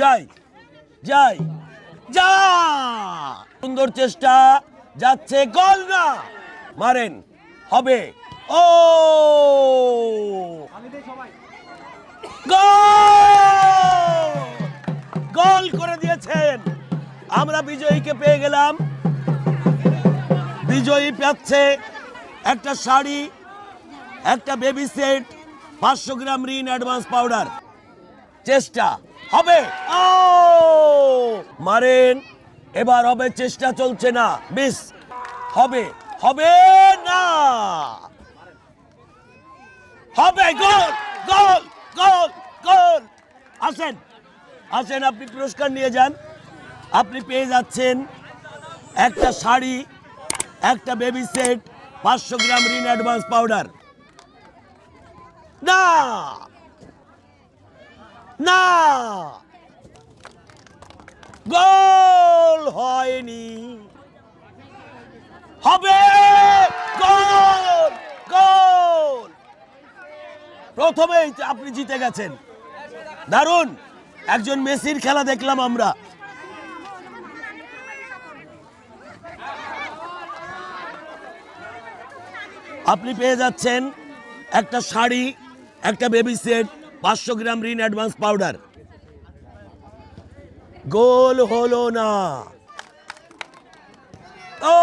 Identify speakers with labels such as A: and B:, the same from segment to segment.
A: যাই যাই যা, সুন্দর চেষ্টা, যাচ্ছে, গোল না, মারেন, হবে, ও গোল, গোল করে দিয়েছেন। আমরা বিজয়ীকে পেয়ে গেলাম। বিজয়ী পাচ্ছে একটা শাড়ি, একটা বেবি সেট, 500 গ্রাম রিন অ্যাডভান্স পাউডার। চেষ্টা হবে, ও মারেন, এবার হবে, চেষ্টা চলছে না, মিস, হবে, হবে না, হবে, গোল, গোল, গোল, গোল। আসেন, আসেন, আপনি পুরস্কার নিয়ে যান। আপনি পেয়ে যাচ্ছেন একটা শাড়ি, একটা বেবি সেট, 500 গ্রাম রিন অ্যাডভান্স পাউডার। না না, গোল হয়নি, হবে, গোল, গোল। প্রথমেই আপনি জিতে গেছেন, দারুণ, একজন মেসির খেলা দেখলাম আমরা। আপনি পেয়ে যাচ্ছেন একটা শাড়ি, একটা বেবি সেট, 500 গ্রাম রিন অ্যাডভান্স পাউডার। গোল হলো না, ও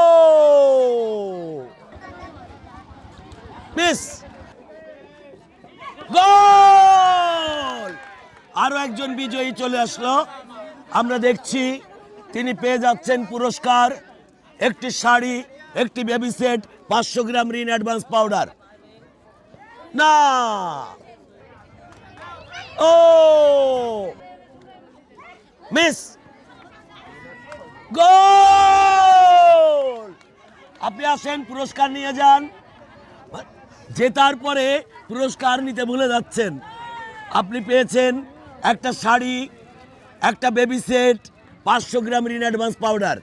A: মিস, গোল। আরো একজন বিজয়ী চলে আসলো, আমরা দেখছি তিনি পেয়ে যাচ্ছেন পুরস্কার, একটি শাড়ি, একটি বেবি সেট, 500 গ্রাম রিন অ্যাডভান্স পাউডার। না, ও মিস, গোল। আপনি আসেন, পুরস্কার নিয়ে যান। জেতার পরে পুরস্কার নিতে ভুলে যাচ্ছেন। আপনি পেয়েছেন একটা শাড়ি, একটা বেবি সেট, 500 গ্রাম রিন অ্যাডভান্স পাউডার।